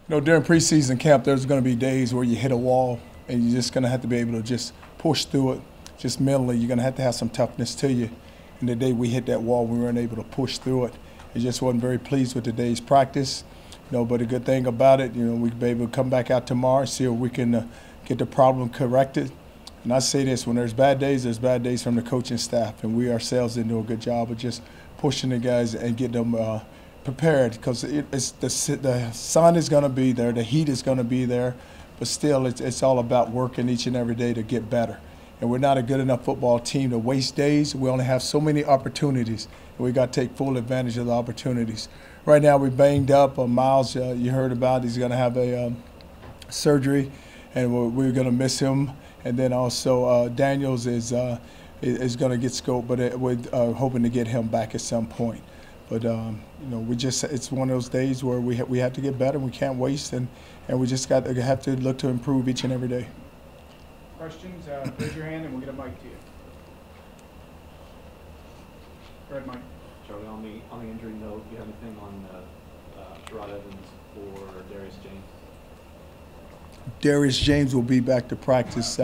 During preseason camp, there's going to be days where you hit a wall, and you're just going to have to be able to just push through it. Just mentally, you're going to have some toughness to you. And the day we hit that wall, we weren't able to push through it. I just wasn't very pleased with today's practice. But the good thing about it, we'll be able to come back out tomorrow and see if we can get the problem corrected. And I say this, when there's bad days from the coaching staff, and we ourselves didn't do a good job of just pushing the guys and get them prepared, because the sun is going to be there, the heat is going to be there, but still it's all about working each and every day to get better. And we're not a good enough football team to waste days. We only have so many opportunities, and we got to take full advantage of the opportunities. Right now we're banged up. Miles, you heard about, he's going to have a surgery, and we're going to miss him. And then also Daniels is going to get scoped, but we're hoping to get him back at some point. But it's one of those days where we have to get better. We can't waste, and we just have to look to improve each and every day. Questions? Raise your hand and we'll get a mic to you. Go ahead, Mike. Charlie, on the injury note, do you have anything on Sherrod Evans or Darius James? Darius James will be back to practice,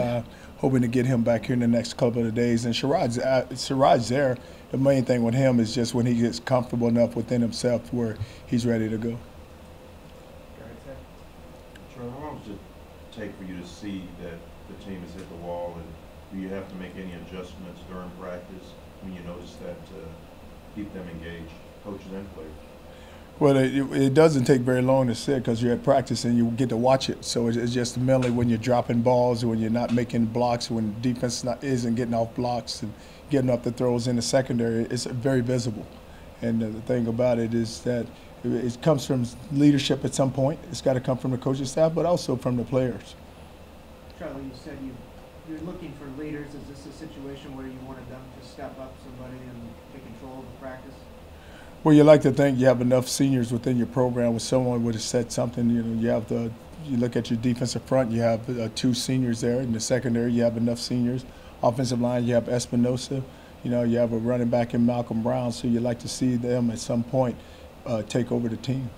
hoping to get him back here in the next couple of days. And Sherrod's there. The main thing with him is just when he gets comfortable enough within himself where he's ready to go. Charlie, how long does it take for you to see that the team has hit the wall, and do you have to make any adjustments during practice when you notice that to keep them engaged, coaches and players? Well, it doesn't take very long to sit, because you're at practice and you get to watch it. So it's just mentally when you're dropping balls, when you're not making blocks, when defense isn't getting off blocks and getting up the throws in the secondary, it's very visible. And the thing about it is that it comes from leadership at some point. It's got to come from the coaching staff, but also from the players. Charlie, you said you're looking for leaders. Is this a situation where you wanted them to step up, somebody, and take control of the practice? Well, you like to think you have enough seniors within your program where someone would have said something. You look at your defensive front, you have 2 seniors there. In the secondary, you have enough seniors. Offensive line, you have Espinosa. You have a running back in Malcolm Brown. So you like to see them at some point take over the team.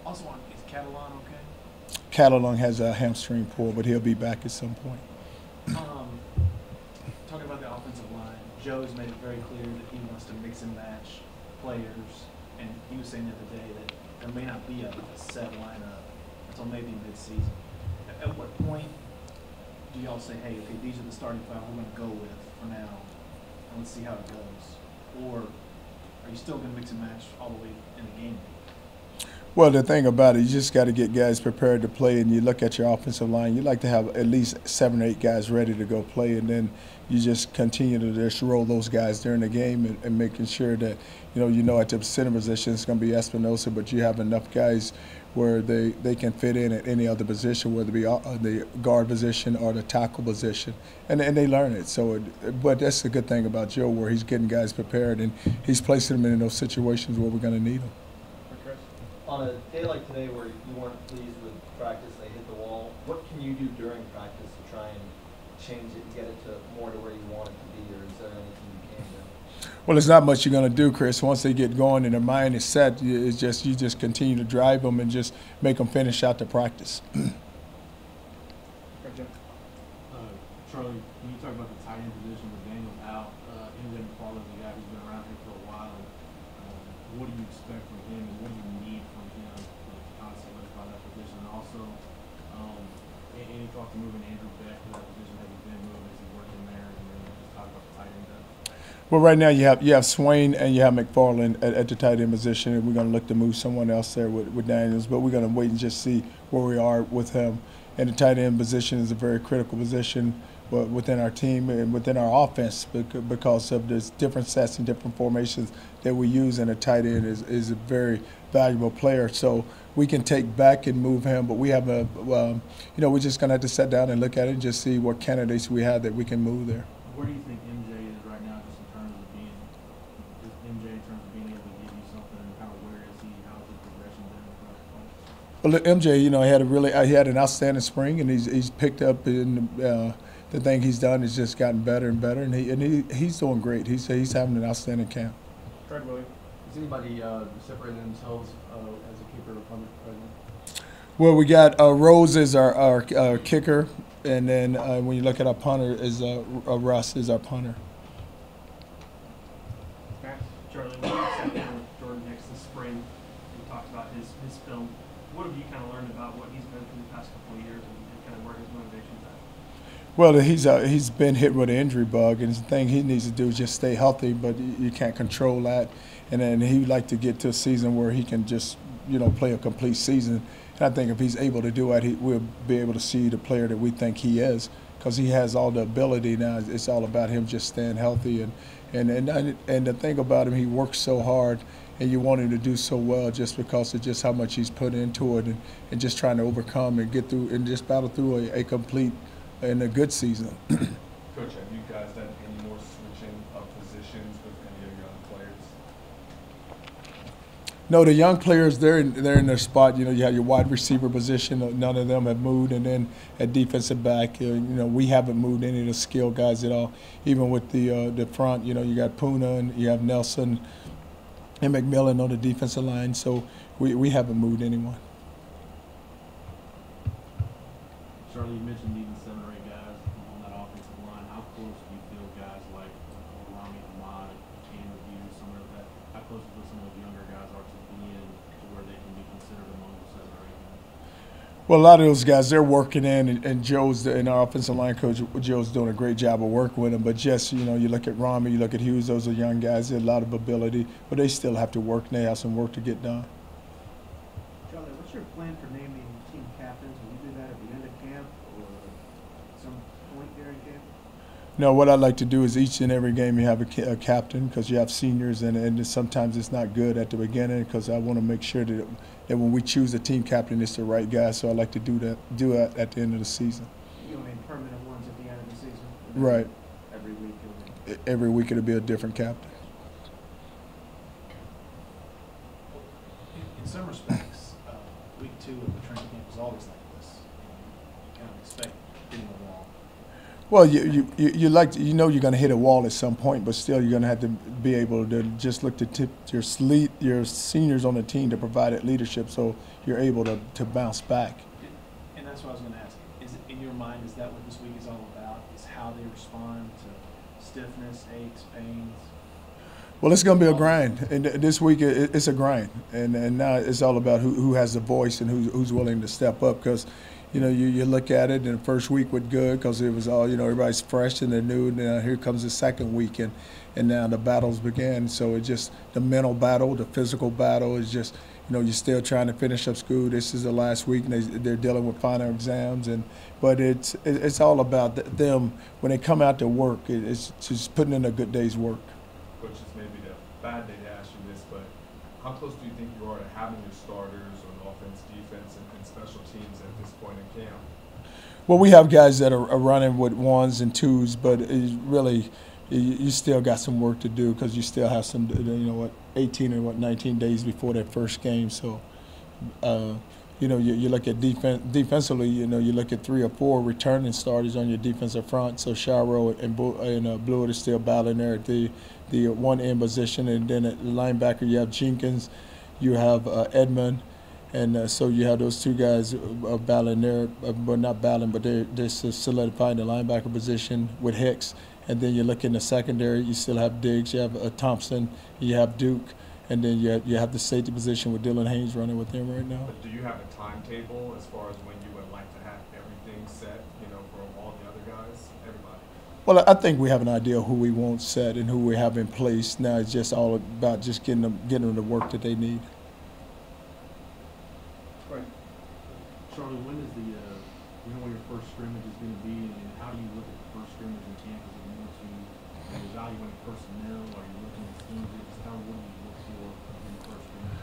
Also, is Catalan okay? Catalan has a hamstring pull, but he'll be back at some point. Talking about the offensive line, Joe has made it very clear that he wants to mix and match players, and he was saying the other day that there may not be a set lineup until maybe mid-season. At what point do y'all say, hey, okay, these are the starting 5 we're going to go with for now, and let's see how it goes? Or are you still going to mix and match all the way in the game? Well, the thing about it, you just got to get guys prepared to play, and you look at your offensive line, you like to have at least 7 or 8 guys ready to go play, and then you just continue to just roll those guys during the game and making sure that, at the center position it's going to be Espinosa, but you have enough guys where they can fit in at any other position, whether it be the guard position or the tackle position, and they learn it. So, but that's the good thing about Joe, where he's getting guys prepared and he's placing them in those situations where we're going to need them. On a day like today where you weren't pleased with practice, they hit the wall, what can you do during practice to try and change it and get it to more to where you want it to be, or is there anything you can do? Well, there's not much you're going to do, Chris. Once they get going and their mind is set, you just continue to drive them and just make them finish out the practice. Charlie, when you talk about the tight end position with Daniel out, MJ McFarland's a guy who's been around here for a while. What do you expect from him, and what do you need from him to kind of solidify that position? And also, any thought to moving Andrew back to that position? Have you been moving? Is he working there? And then just talk about the tight end depth. Well, right now you have Swain and you have McFarland at the tight end position, and we're going to look to move someone else there with Daniels, but we're going to wait and just see where we are with him. And the tight end position is a very critical position within our team and within our offense, because of the different sets and different formations that we use, and a tight end is a very valuable player. So we can take back and move him, but we have we're just going to have to sit down and look at it and just see what candidates we have that we can move there. Where do you think MJ is right now, just in terms of being able to give you something, and kind of where is he? How is his progression been throughout the Well, MJ, he had an outstanding spring, and he's picked up in the thing he's done has just gotten better and better, and he's doing great. He's having an outstanding camp. Fred Williams. Does anybody separate themselves as a kicker or punter right now? Well, we got Rose is our kicker, and then when you look at our punter, is Russ is our punter. Matt? Charlie, when you sat down with Jordan Hicks this spring, and talked about his film, what have you kind of learned about what he's been through the past couple of years and kind of where his motivation's at? Well, he's been hit with an injury bug, and the thing he needs to do is just stay healthy, but you can't control that. And then he'd like to get to a season where he can just, play a complete season. And I think if he's able to do that, we'll be able to see the player that we think he is, because he has all the ability now. It's all about him just staying healthy. And the thing about him, he works so hard, and you want him to do so well just because of just how much he's put into it, and just trying to overcome and get through and just battle through a complete and a good season. Coach, have you guys done any more switching of positions with any of your young players? No, the young players, they're in their spot. You have your wide receiver position. None of them have moved, and then at defensive back, we haven't moved any of the skill guys at all. Even with the front, you got Puna and you have Nelson and McMillan on the defensive line. So we haven't moved anyone. Charlie, you mentioned needing 7 or 8 guys on that offensive line. How close do you feel guys like Rami Ahmad and Cam Hughes, some of that? How close do some of those younger guys are to being to where they can be considered among the 7 or 8 guys? Well, a lot of those guys, they're working in, and and our offensive line coach, Joe's doing a great job of working with them. But just, you look at Rami, you look at Hughes, those are young guys. They have a lot of ability, but they still have to work, and they have some work to get done. Charlie, what's your plan for naming team captains? Will you do that at the end of camp or at some point during camp? No, what I'd like to do is each and every game you have a captain, because you have seniors, and sometimes it's not good at the beginning, because I want to make sure that when we choose a team captain, it's the right guy. So I like to do that at the end of the season. You'll name permanent ones at the end of the season? Right. Every week you'll name. Every week it'll be a different captain. In some respects, week 2 of the training camp is always like this. You kind of expect hitting the wall. Well, you like to, you're going to hit a wall at some point, but still you're going to have to be able to just look to tip your seniors on the team to provide that leadership, so you're able to bounce back. And that's what I was going to ask. Is it, in your mind, is that what this week is all about? Is how they respond to stiffness, aches, pains? Well, it's going to be a grind, and this week it's a grind, and now it's all about who has the voice and who's willing to step up, because you look at it, and the first week was good because it was all, everybody's fresh and they're new, and now here comes the second week, and now the battles begin. So it's just the mental battle, the physical battle is just, you're still trying to finish up school. This is the last week, and they're dealing with final exams, but it's all about them when they come out to work. It's just putting in a good day's work. Coach, this may be the bad day to ask you this, but how close do you think you are to having your starters on offense, defense, and special teams at this point in camp? Well, we have guys that are running with 1s and 2s, but it's really you still got some work to do, because you still have some, 18 or 19 days before that first game. So, you look at defensively, you look at 3 or 4 returning starters on your defensive front. So Charlle and Blewett are still battling there at the one end position, and then at linebacker you have Jenkins, you have Edmond, and so you have those 2 guys battling there, but not battling, but they're solidifying the linebacker position with Hicks. And then you look in the secondary, you still have Diggs, you have Thompson, you have Duke, and then you have the safety position with Dylan Haynes running with them right now. But do you have a timetable as far as when you would like to have everything set, for all the other guys, everybody? Well, I think we have an idea of who we want set and who we have in place. Now it's just all about just getting them the work that they need. Go ahead. Charlie, when is when your first scrimmage is going to be, and how do you look at the first scrimmage in camp? Is it more to evaluate personnel? Are you looking at schemes? Just what do you look for in the first scrimmage?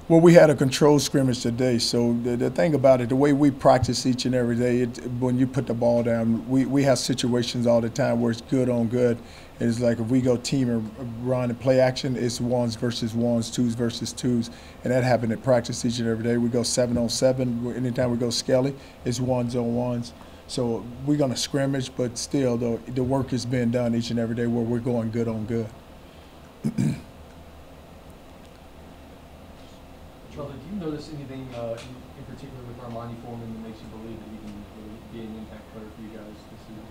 Well, we had a controlled scrimmage today, so the thing about it, the way we practice each and every day, when you put the ball down, we have situations all the time where it's good on good. It's like if we go team and run and play action, it's 1s versus 1s, 2s versus 2s, and that happened at practice each and every day. We go 7 on 7. Anytime we go skelly, it's 1s on 1s. So we're going to scrimmage, but still, the work is being done each and every day where we're going good on good. notice anything in particular with Armani Foreman that makes you believe that he can really be an impact player for you guys this season?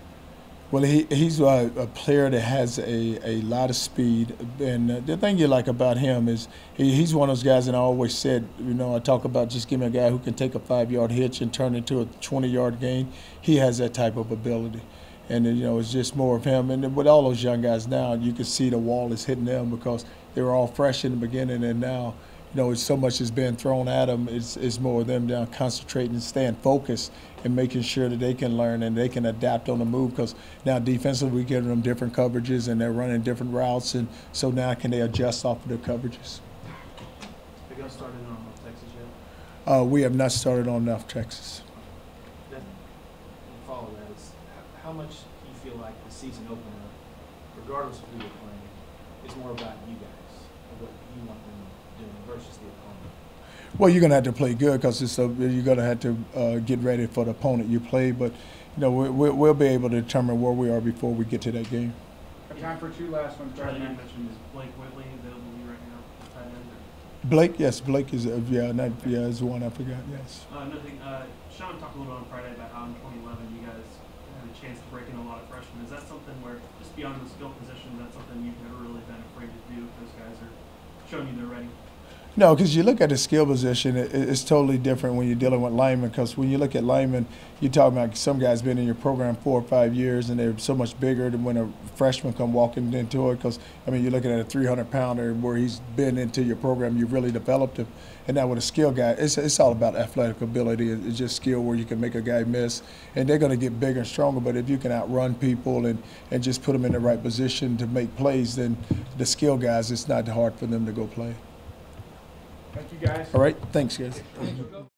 Well, he's a player that has a lot of speed, and the thing you like about him is he's one of those guys, and I always said, you know, I talk about just give me a guy who can take a 5-yard hitch and turn it into a 20-yard gain. He has that type of ability, and you know, it's just more of him. And with all those young guys now, you can see the wall is hitting them because they were all fresh in the beginning, and now, you know, so much is being thrown at them. It's more of them down concentrating, staying focused, and making sure that they can learn and they can adapt on the move. Because now defensively, we're giving them different coverages and they're running different routes, and so now can they adjust off of the coverages? Have you guys started on North Texas yet? We have not started on North Texas. Then, follow that is how much do you feel like the season opener, regardless of who you're playing, is more about you guys and what you want them doing versus the opponent? Well, you're going to have to play good because you're going to have to get ready for the opponent you play. But, you know, we'll be able to determine where we are before we get to that game. Have time for 2 last ones. Charlie, you Brad. mentioned, is Blake Whitley available to you right now? Tight end, or- Blake, yes, Blake is is one I forgot. Yes. Another thing, Sean talked a little on Friday about how in 2011 you guys had a chance to break in a lot of freshmen. Is that something where, just beyond the skill position, that's something you've never really been afraid to do if those guys are showing you they're ready? No, because you look at the skill position, it's totally different when you're dealing with linemen. Because when you look at linemen, you're talking about some guys been in your program 4 or 5 years, and they're so much bigger than when a freshman come walking into it. Because I mean, you're looking at a 300-pounder where he's been into your program, you've really developed him. And now with a skill guy, it's all about athletic ability. It's just skill where you can make a guy miss, and they're going to get bigger and stronger. But if you can outrun people and just put them in the right position to make plays, then the skill guys, it's not hard for them to go play. Thank you, guys. All right, thanks, guys. Thanks.